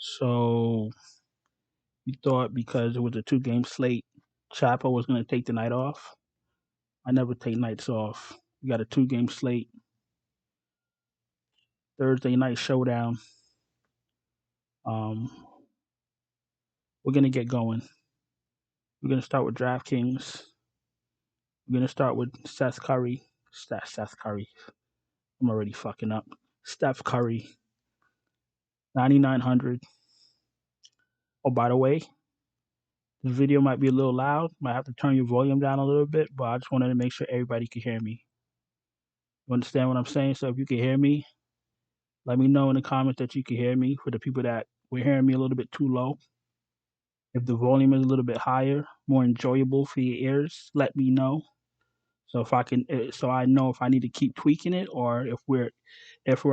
So you thought because it was a 2-game slate, Chapo was going to take the night off? I never take nights off. We got a 2-game slate. Thursday night showdown. Um, we're going to get going. We're going to start with DraftKings. We're going to start with Seth Curry. Seth Curry. I'm already fucking up. Steph Curry. 9,900. Oh, by the way, the video might be a little loud. Might have to turn your volume down a little bit, but I just wanted to make sure everybody could hear me. You understand what I'm saying? So if you can hear me, let me know in the comments that you can hear me. For the people that were hearing me a little bit too low, if the volume is a little bit higher, more enjoyable for your ears, let me know. So if I can, so I know if I need to keep tweaking it or if we're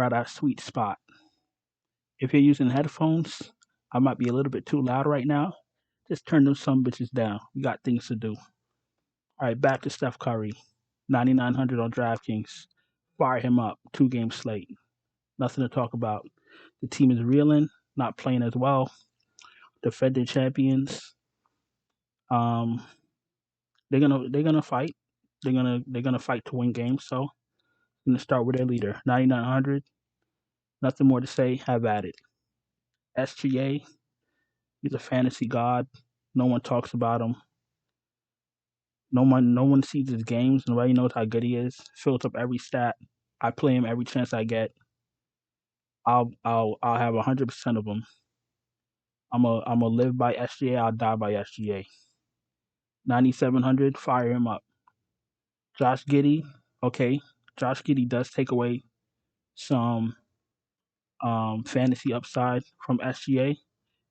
at our sweet spot. If you're using headphones, I might be a little bit too loud right now. Just turn those some bitches down. We got things to do. All right, back to Steph Curry, 9,900 on DraftKings. Fire him up. 2-game slate. Nothing to talk about. The team is reeling, not playing as well. Defending champions. Um, they're gonna fight. They're gonna fight to win games. So I'm gonna start with their leader, 9,900. Nothing more to say. Have at it. SGA. He's a fantasy god. No one talks about him. No one sees his games. Nobody knows how good he is. Fills up every stat. I play him every chance I get. I'll have 100% of them. I'm a live by SGA. I'll die by SGA. 9,700. Fire him up. Josh Giddey. Okay, Josh Giddey does take away some fantasy upside from SGA.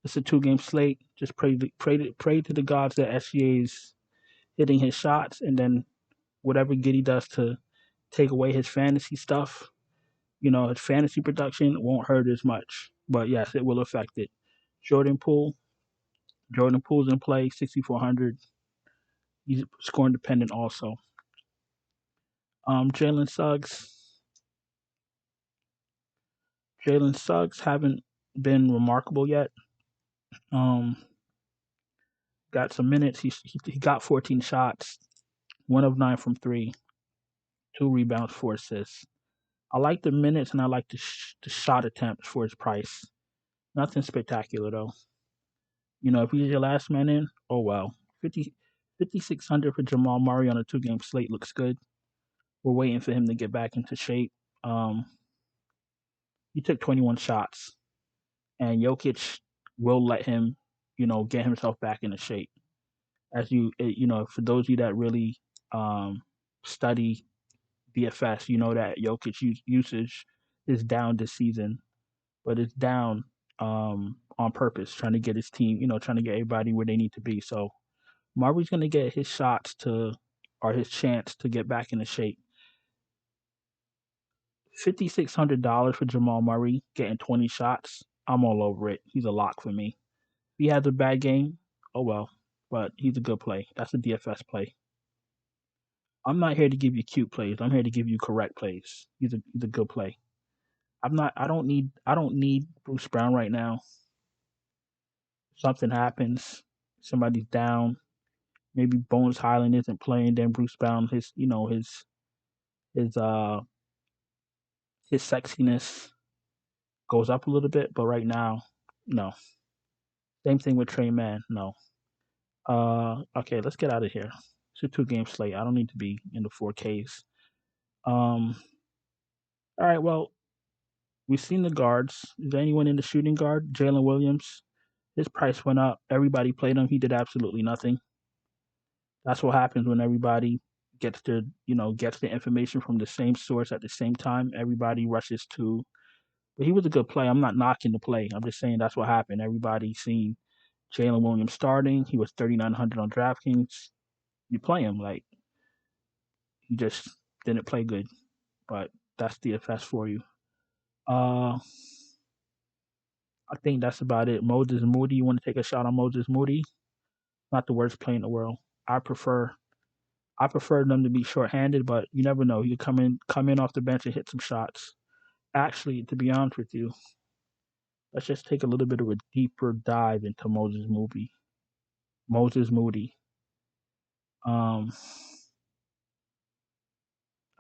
It's a 2-game slate. Just pray to the gods that SGA is hitting his shots, and then whatever Giddey does to take away his fantasy stuff, his fantasy production won't hurt as much. But yes, it will affect it. Jordan Poole. Jordan Poole's in play, 6,400. He's scoring dependent also. Jalen Suggs. Jalen Suggs haven't been remarkable yet. Um, got some minutes. He got 14 shots, 1 of 9 from 3, 2 rebounds, 4 assists. I like the minutes and I like the shot attempts for his price. Nothing spectacular though. If he's your last man in, oh well. 5,600 for Jamal Murray on a 2-game slate looks good. We're waiting for him to get back into shape. He took 21 shots, and Jokic will let him, get himself back into shape. As for those of you that really study BFS, you know that Jokic usage is down this season, but it's down on purpose, trying to get his team, trying to get everybody where they need to be. So Murray's going to get his or his chance to get back into shape. $5,600 for Jamal Murray getting 20 shots. I'm all over it. He's a lock for me. If he has a bad game, oh well, but he's a good play. That's a DFS play. I'm not here to give you cute plays. I'm here to give you correct plays. He's a good play. I don't need Bruce Brown right now. Something happens, somebody's down, maybe Bones Highland isn't playing, then Bruce Brown his his sexiness goes up a little bit, but right now, no. Same thing with Trey Mann, no. Okay, let's get out of here. It's a 2-game slate. I don't need to be in the 4Ks. All right, well, we've seen the guards. Is there anyone in the shooting guard? Jalen Williams. His price went up. Everybody played him. He did absolutely nothing. That's what happens when everybody gets the information from the same source at the same time. Everybody rushes to. But he was a good play. I'm not knocking the play. I'm just saying that's what happened. Everybody seen Jalen Williams starting. He was 3,900 on DraftKings. You play him like he just didn't play good. But that's DFS for you. I think that's about it. Moses Moody. You want to take a shot on Moses Moody? Not the worst play in the world. I prefer them to be shorthanded, but you never know. He could come in off the bench and hit some shots. Actually, to be honest with you, Let's just take a little bit of a deeper dive into Moses Moody. All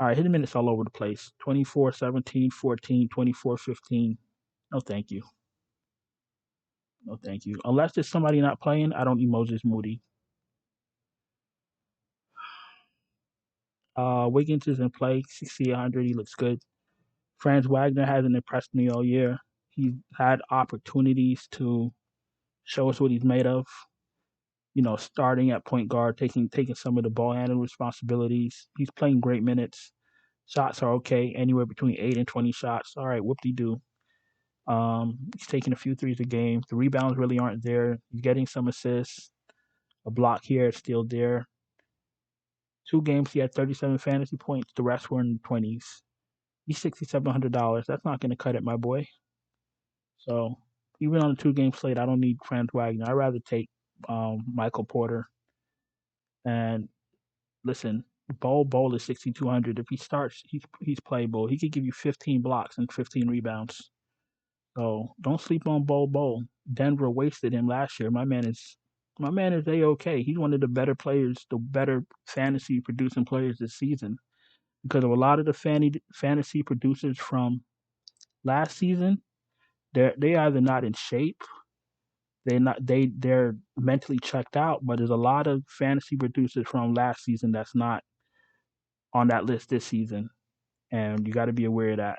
right, hit minutes all over the place. 24, 17, 14, 24, 15. No, thank you. No, thank you. Unless there's somebody not playing, I don't need Moses Moody. Wiggins is in play, 6,800. He looks good. Franz Wagner hasn't impressed me all year. He's had opportunities to show us what he's made of. You know, starting at point guard, taking some of the ball handling responsibilities. He's playing great minutes. Shots are okay, anywhere between 8 and 20 shots. All right, whoop-de-doo. He's taking a few threes a game. The rebounds really aren't there. He's getting some assists. A block here, it's still there. 2 games, he had 37 fantasy points. The rest were in the 20s. He's $6,700. That's not going to cut it, my boy. So even on a 2-game slate, I don't need Franz Wagner. I'd rather take Michael Porter. And listen, Bol is 6,200. If he starts, he's playable. He could give you 15 blocks and 15 rebounds. So don't sleep on Bol. Denver wasted him last year. My man is A-okay. He's one of the better players, the better fantasy producing players this season. Because of a lot of the fantasy producers from last season, they either not in shape, they're mentally checked out. But there's a lot of fantasy producers from last season that's not on that list this season, and you got to be aware of that.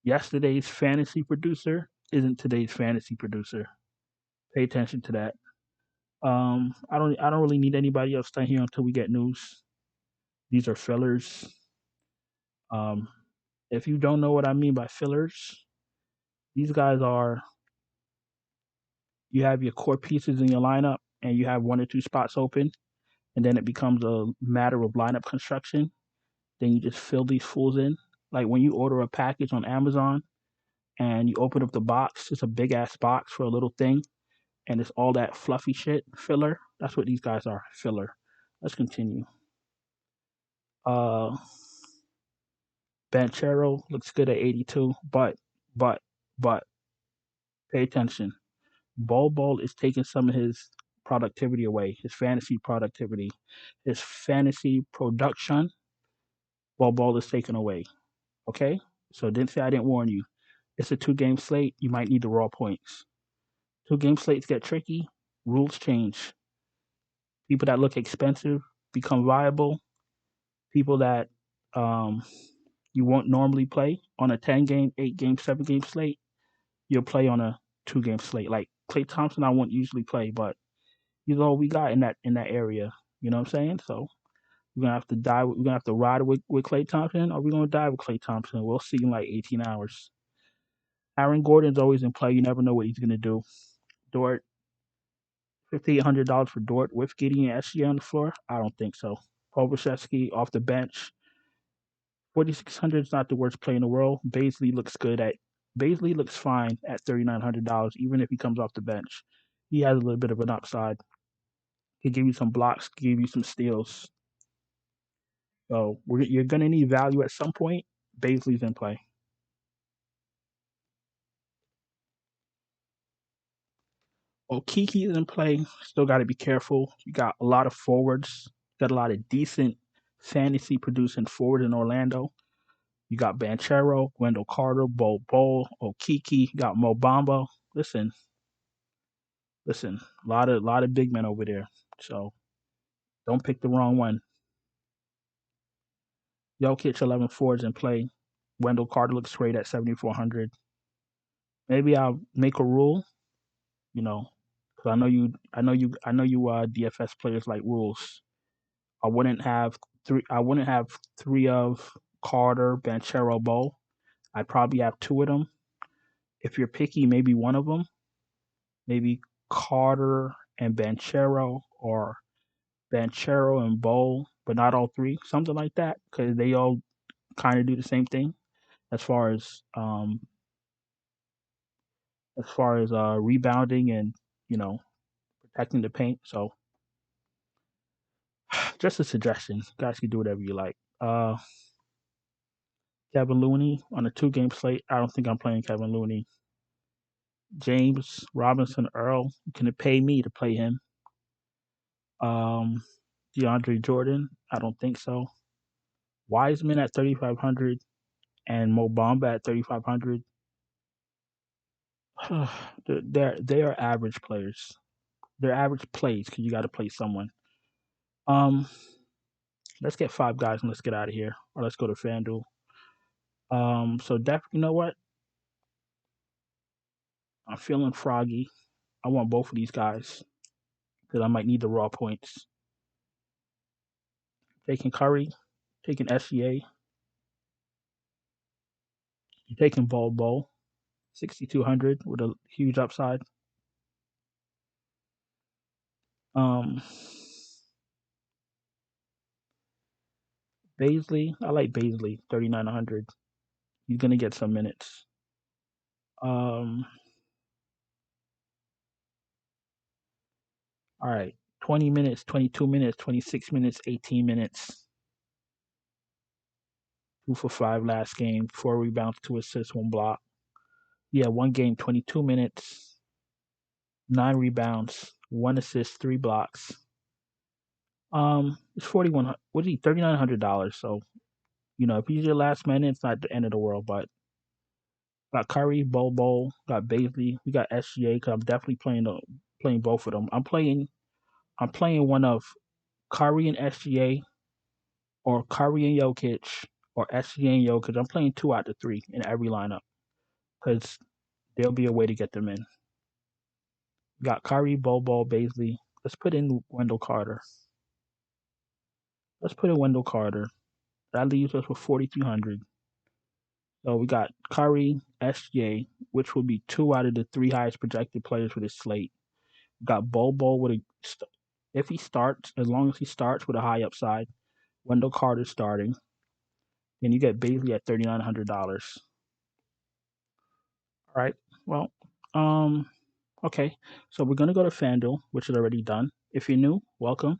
Yesterday's fantasy producer isn't today's fantasy producer. Pay attention to that. I don't really need anybody else staying here until we get news. These are fillers. Um, if you don't know what I mean by fillers, these guys are, you have your core pieces in your lineup and you have 1 or 2 spots open, and then it becomes a matter of lineup construction. Then you just fill these fools in. Like when you order a package on Amazon and you open up the box, it's a big ass box for a little thing, and it's all that fluffy shit, filler. That's what these guys are, filler. Let's continue. Banchero looks good at 82, but pay attention. Bol is taking some of his productivity away, his fantasy productivity, his fantasy production. Bol is taken away. Okay, so didn't say I didn't warn you. It's a 2-game slate. You might need the raw points. 2-game slates get tricky. Rules change. People that look expensive become viable. People that you won't normally play on a 10-game, 8-game, 7-game slate, you'll play on a 2-game slate. Like Klay Thompson, I won't usually play, but he's all we got in that area. You know what I'm saying? So we're gonna have to die. We're gonna have to ride with Klay Thompson, or we're gonna die with Klay Thompson. We'll see in like 18 hours. Aaron Gordon's always in play. You never know what he's gonna do. Dort, $5,800 for Dort with Gideon and SGA on the floor? I don't think so. Pokusevski off the bench. 4,600 is not the worst play in the world. Baisley looks fine at $3,900, even if he comes off the bench. He has a little bit of an upside. He give you some blocks, give you some steals. So you're gonna need value at some point. Baisley's in play. Okiki's in play. Still got to be careful. You got a lot of forwards. Got a lot of decent fantasy producing forwards in Orlando. You got Banchero, Wendell Carter, Bol, Okiki. You got Mo Bamba. Listen. A lot of big men over there. So don't pick the wrong one. Jokic 11-4 is in play. Wendell Carter looks great at 7,400. Maybe I'll make a rule. You know, because I know you DFS players like rules. I wouldn't have three of Carter, Banchero, Bo. I'd probably have 2 of them. If you're picky, maybe one of them. Maybe Carter and Banchero, or Banchero and Bo, but not all 3. Something like that, because they all kind of do the same thing as far as rebounding and, you know, protecting the paint. So just a suggestion. You guys can do whatever you like. Kevin Looney on a 2-game slate. I don't think I'm playing Kevin Looney. James Robinson Earl. You can pay me to play him. DeAndre Jordan. I don't think so. Wiseman at 3,500 and Mo Bamba at 3,500. They are average players. They're average plays because you got to play someone. Um, let's get 5 guys and let's get out of here, or let's go to FanDuel. So you know what? I'm feeling froggy. I want both of these guys because I might need the raw points. Taking Curry, taking SGA, you're taking Bol, 6,200 with a huge upside. Baisley, I like Baisley, 3,900. He's gonna get some minutes. All right, 20 minutes, 22 minutes, 26 minutes, 18 minutes. 2 for 5 last game, 4 rebounds, 2 assists, 1 block. Yeah, 1 game, 22 minutes, 9 rebounds, 1 assist, 3 blocks. It's 41. What is he? $3,900. So if he's your last man, it's not the end of the world. But got Curry, Bol, got Baisley, we got SGA. Cause I'm definitely playing both of them. I'm playing one of Curry and SGA, or Curry and Jokic, or SGA and Jokic. I'm playing 2 out of 3 in every lineup because there'll be a way to get them in. Got Curry, Bol, Baisley. Let's put in Wendell Carter. That leaves us with 4,300. So we got Curry, SJ, which will be 2 out of the 3 highest projected players for this slate. We got Bol with if he starts, as long as he starts with a high upside. Wendell Carter starting. Then you get Baisley at $3,900. All right. Well, okay. So we're gonna go to FanDuel, which is already done. If you're new, welcome.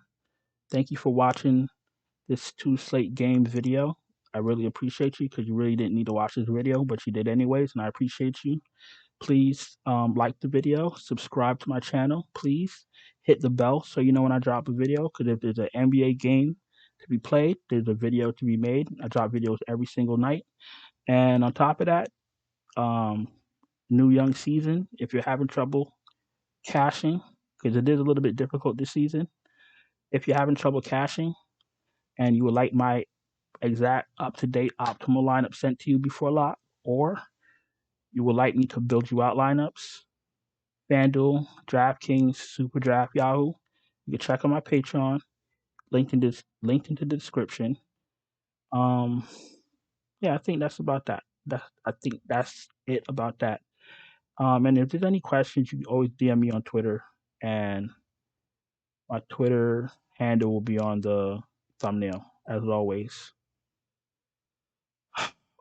Thank you for watching this 2 slate game video. I really appreciate you because you really didn't need to watch this video, but you did anyways, and I appreciate you. Please like the video, subscribe to my channel, please. Hit the bell so you know when I drop a video, because if there's an NBA game to be played, there's a video to be made. I drop videos every single night. And on top of that, new young season, if you're having trouble cashing, because it is a little bit difficult this season, if you're having trouble cashing and you would like my exact up-to-date optimal lineup sent to you before lock, or you would like me to build you out lineups, FanDuel, DraftKings, Super Draft, Yahoo, you can check on my Patreon, linked in the description. Yeah, I think that's about that. I think that's it about that. And if there's any questions, you can always DM me on Twitter, and my Twitter handle will be on the thumbnail as always.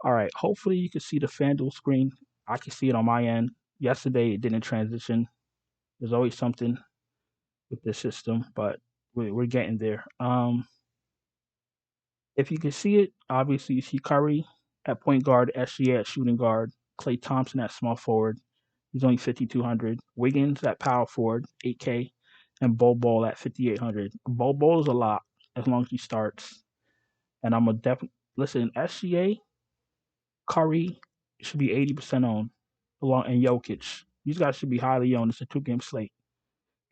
All right, hopefully you can see the FanDuel screen. I can see it on my end. Yesterday it didn't transition. There's always something with this system, but we're getting there. If you can see it, obviously you see Curry at point guard, SGA at shooting guard, Klay Thompson at small forward. He's only 5,200. Wiggins at power forward, 8K, and Bol at 5,800. Bol is a lot as long as he starts. And I'm a definitely listen. SGA, Curry should be 80% owned, along and Jokic. These guys should be highly owned. It's a 2-game slate.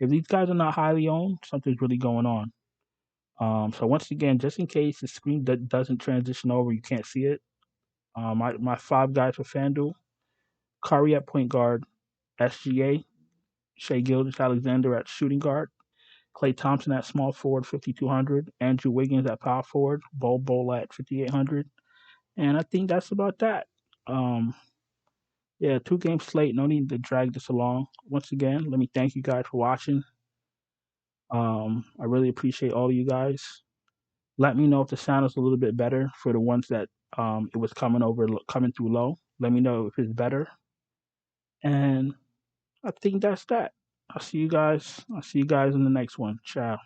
If these guys are not highly owned, something's really going on. So once again, just in case the screen doesn't transition over, you can't see it. My 5 guys for FanDuel: Curry at point guard, SGA, Shai Gilgeous-Alexander at shooting guard, Klay Thompson at small forward, 5,200, Andrew Wiggins at power forward, Bol at 5,800, and I think that's about that. Yeah, 2-game slate. No need to drag this along. Once again, let me thank you guys for watching. I really appreciate all of you guys. Let me know if the sound is a little bit better for the ones that it was coming through low. Let me know if it's better. And I think that's that. I'll see you guys in the next one. Ciao.